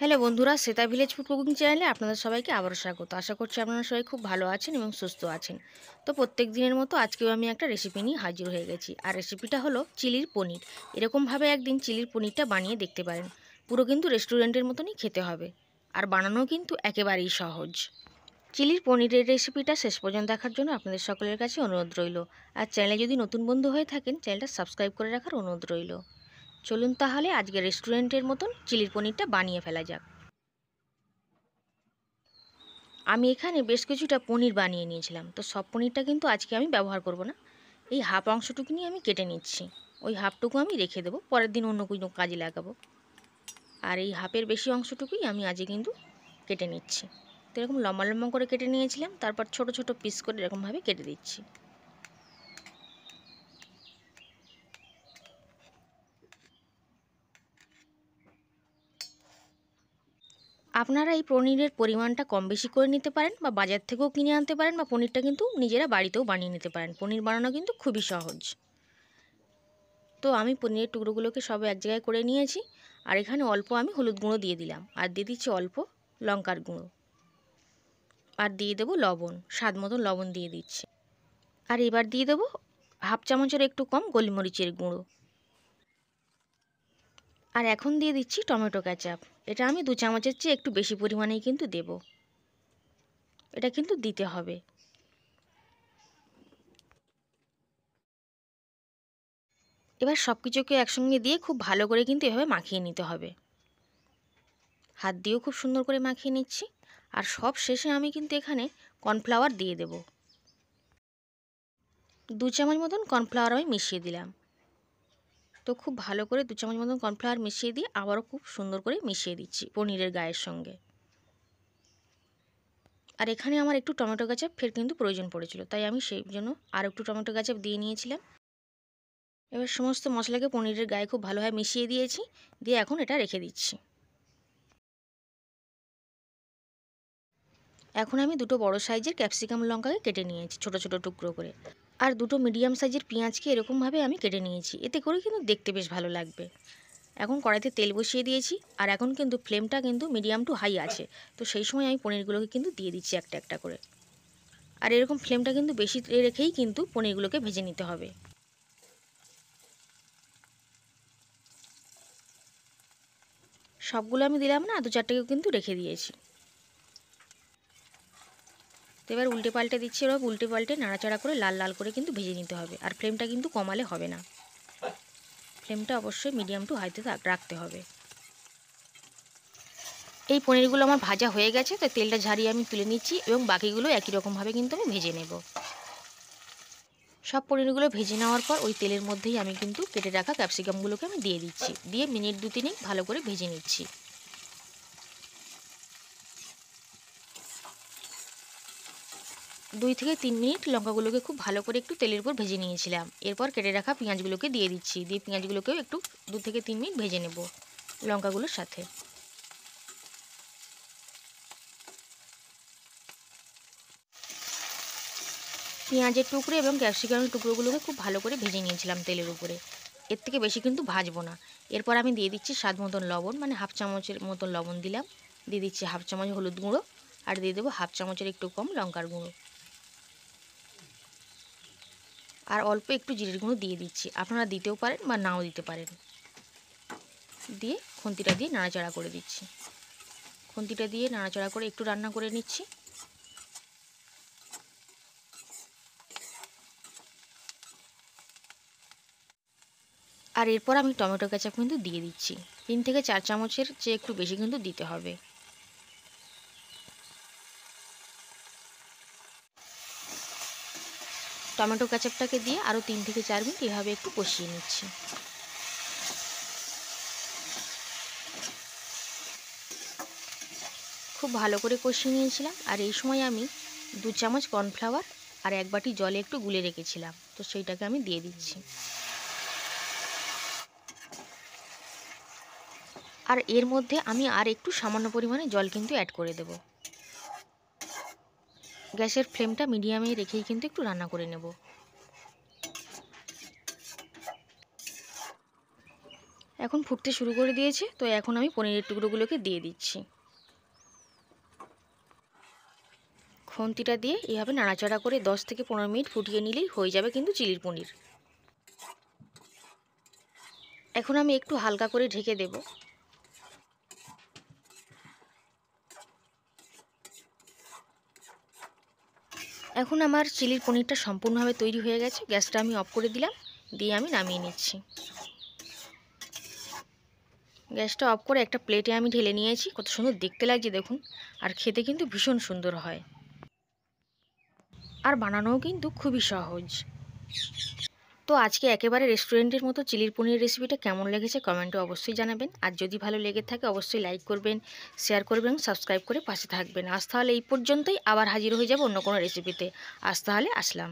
Hello বন্ধুরা, Shweta village food cooking চ্যানেলে আপনাদের সবাইকে আবারও স্বাগত। আশা করছি আপনারা সবাই খুব ভালো আছেন এবং সুস্থ আছেন। তো প্রত্যেক দিনের মতো আজকেও আমি একটা রেসিপি নিয়ে হাজির হয়ে গেছি। আর রেসিপিটা হলো চিলির পনির। এরকমভাবে একদিন চিলির পনিরটা বানিয়ে দেখতে পারেন। পুরো কিন্তু রেস্টুরেন্টের মতনই খেতে হবে, আর বানানো কিন্তু একেবারেই সহজ। চিলির পনিরের রেসিপিটা শেষ পর্যন্ত দেখার জন্য আপনাদের সকলের কাছে অনুরোধ রইল। আর চ্যানেলে যদি নতুন বন্ধু হয়ে থাকেন, চ্যানেলটা সাবস্ক্রাইব করে রাখার অনুরোধ রইল। চলুন তাহলে আজকে রেস্টুরেন্টের মতন চিলির পনিরটা বানিয়ে ফেলা যাক। আমি এখানে বেশ কিছুটা পনির বানিয়ে নিয়েছিলাম। তো সব পনিরটা কিন্তু আজকে আমি ব্যবহার করব না। এই হাফ অংশটুকু নিয়ে আমি কেটে নিচ্ছি। ওই হাফটুকু আমি রেখে দেবো, পরের দিন অন্য কোনো কাজে লাগাবো। আর এই হাফের বেশি অংশটুকুই আমি আজকে কিন্তু কেটে নিচ্ছি। তো এরকম লম্বা লম্বা করে কেটে নিয়েছিলাম, তারপর ছোট ছোট পিস করে এরকমভাবে কেটে দিচ্ছি। আপনারা এই পনিরের পরিমাণটা কম বেশি করে নিতে পারেন, বা বাজার থেকেও কিনে আনতে পারেন, বা পনিরটা কিন্তু নিজেরা বাড়িতেও বানিয়ে নিতে পারেন। পনির বানানো কিন্তু খুবই সহজ। তো আমি পনিরের টুকরোগুলোকে সব এক জায়গায় করে নিয়েছি। আর এখানে অল্প আমি হলুদ গুঁড়ো দিয়ে দিলাম, আর দিয়ে দিচ্ছি অল্প লঙ্কার গুঁড়ো, আর দিয়ে দেবো লবণ, স্বাদ মতো লবণ দিয়ে দিচ্ছি। আর এবার দিয়ে দেবো হাফ চামচের একটু কম গোলমরিচের গুঁড়ো। আর এখন দিয়ে দিচ্ছি টমেটো কেচাপ। এটা আমি 2 চামচের চেয়ে একটু বেশি পরিমাণেই কিন্তু দেব। এটা কিন্তু দিতে হবে। এবার সব কিছুকে একসঙ্গে দিয়ে খুব ভালো করে কিন্তু এভাবে মাখিয়ে নিতে হবে। হাত দিয়েও খুব সুন্দর করে মাখিয়ে নিচ্ছি। আর সব শেষে আমি কিন্তু এখানে কর্নফ্লাওয়ার দিয়ে দেব। 2 চামচ মতন কর্নফ্লাওয়ার আমি মিশিয়ে দিলাম। তো খুব ভালো করে 2 চামচ মতন কর্নফ্লাওয়ার মিশিয়ে দিয়ে আবারও খুব সুন্দর করে মিশিয়ে দিচ্ছি পনিরের গায়ের সঙ্গে। আর এখানে আমার একটু টমেটো কেচাপ ফের কিন্তু প্রয়োজন পড়েছিল, তাই আমি সেই জন্য আর একটু টমেটো কেচাপ দিয়ে নিয়েছিলাম। এবার সমস্ত মশলাকে পনিরের গায়ে খুব ভালোভাবে মিশিয়ে দিয়েছি, দিয়ে এখন এটা রেখে দিচ্ছি। এখন আমি দুটো বড় সাইজের ক্যাপসিকাম লঙ্কাকে কেটে নিয়েছি ছোট ছোট টুকরো করে। আর দুটো মিডিয়াম সাইজের পেঁয়াজকে এরকমভাবে আমি কেটে নিয়েছি, এতে করে কিন্তু দেখতে বেশ ভালো লাগবে। এখন কড়াইতে তেল বসিয়ে দিয়েছি, আর এখন কিন্তু ফ্লেমটা কিন্তু মিডিয়াম টু হাই আছে। তো সেই সময় আমি পনিরগুলোকে কিন্তু দিয়ে দিচ্ছি একটা একটা করে। আর এরকম ফ্লেমটা কিন্তু বেশি রেখেই কিন্তু পনিরগুলোকে ভেজে নিতে হবে। সবগুলো আমি দিলাম না, 2-4টেকেও কিন্তু রেখে দিয়েছি। তো এবার উল্টে পাল্টে দিচ্ছি, এবার উল্টে পাল্টে নাড়াচাড়া করে লাল লাল করে কিন্তু ভেজে নিতে হবে। আর ফ্লেমটা কিন্তু কমালে হবে না, ফ্লেমটা অবশ্যই মিডিয়াম টু হাইতে রাখতে হবে। এই পনিরগুলো আমার ভাজা হয়ে গেছে, তো তেলটা ঝারিয়ে আমি তুলে নিচ্ছি, এবং বাকিগুলো একই রকমভাবে কিন্তু আমি ভেজে নেব। সব পনিরগুলো ভেজে নেওয়ার পর ওই তেলের মধ্যেই আমি কিন্তু কেটে রাখা ক্যাপসিকামগুলোকে আমি দিয়ে দিচ্ছি, দিয়ে মিনিট 2-3 ভালো করে ভেজে নিচ্ছি। 2 থেকে 3 মিনিট লঙ্কাগুলোকে খুব ভালো করে একটু তেলের উপর ভেজে নিয়েছিলাম। এরপর কেটে রাখা পেঁয়াজগুলোকে দিয়ে দিচ্ছি, দিয়ে পেঁয়াজগুলোকেও একটু 2 থেকে 3 মিনিট ভেজে নেব লঙ্কাগুলোর সাথে। পেঁয়াজের টুকরো এবং ক্যাপসিকামের টুকরোগুলোকে খুব ভালো করে ভেজে নিয়েছিলাম তেলের উপরে। এর থেকে বেশি কিন্তু ভাজবো না। এরপর আমি দিয়ে দিচ্ছি স্বাদ মতন লবণ, মানে হাফ চামচের মতন লবণ দিলাম। দিয়ে দিচ্ছি হাফ চামচ হলুদ গুঁড়ো, আর দিয়ে দেবো হাফ চামচের একটু কম লঙ্কার গুঁড়ো, আর অল্প একটু জিরের গুঁড়ো দিয়ে দিচ্ছি। আপনারা দিতেও পারেন বা নাও দিতে পারেন। দিয়ে খুন্তিটা দিয়ে নাড়াচাড়া করে দিচ্ছি। খুন্তিটা দিয়ে নাড়াচাড়া করে একটু রান্না করে নিচ্ছি। আর এরপর আমি টমেটো কেচাপ কিন্তু দিয়ে দিচ্ছি। 3 থেকে 4 চামচের চেয়ে একটু বেশি কিন্তু দিতে হবে। টমেটো কেচাপটাকে দিয়ে আরও 3 থেকে 4 মিনিট এভাবে একটু কষিয়ে নিচ্ছি। খুব ভালো করে কষিয়ে নিয়েছিলাম। আর এই সময় আমি 2 চামচ কর্নফ্লাওয়ার আর 1 বাটি জলে একটু গুলে রেখেছিলাম, তো সেইটাকে আমি দিয়ে দিচ্ছি। আর এর মধ্যে আমি আর একটু সামান্য পরিমাণে জল কিন্তু অ্যাড করে দেব। গ্যাসের ফ্লেমটা মিডিয়ামে রেখেই কিন্তু একটু রান্না করে নেব। এখন ফুটতে শুরু করে দিয়েছে, তো এখন আমি পনিরের টুকরোগুলোকে দিয়ে দিচ্ছি। খুন্তিটা দিয়ে এভাবে নাড়াচাড়া করে 10 থেকে 15 মিনিট ফুটিয়ে নিলেই হয়ে যাবে কিন্তু চিলির পনির। এখন আমি একটু হালকা করে ঢেকে দেব। এখন আমার চিলির পনিরটা সম্পূর্ণভাবে তৈরি হয়ে গেছে। গ্যাসটা আমি অফ করে দিলাম, দিয়ে আমি নামিয়ে নিচ্ছি। গ্যাসটা অফ করে একটা প্লেটে আমি ঢেলে নিয়েছি। কত সুন্দর দেখতে লাগছে দেখুন, আর খেতে কিন্তু ভীষণ সুন্দর হয়, আর বানানোও কিন্তু খুবই সহজ। তো আজকে একেবারে রেস্টুরেন্টের মতো চিলির পনির রেসিপিটা কেমন লেগেছে কমেন্টে অবশ্যই জানাবেন। আর যদি ভালো লেগে থাকে অবশ্যই লাইক করবেন, শেয়ার করবেন, সাবস্ক্রাইব করে পাশে থাকবেন। আজ তাহলে এই পর্যন্তই, আবার হাজির হয়ে যাব অন্য কোনো রেসিপিতে। আজ তাহলে আসলাম।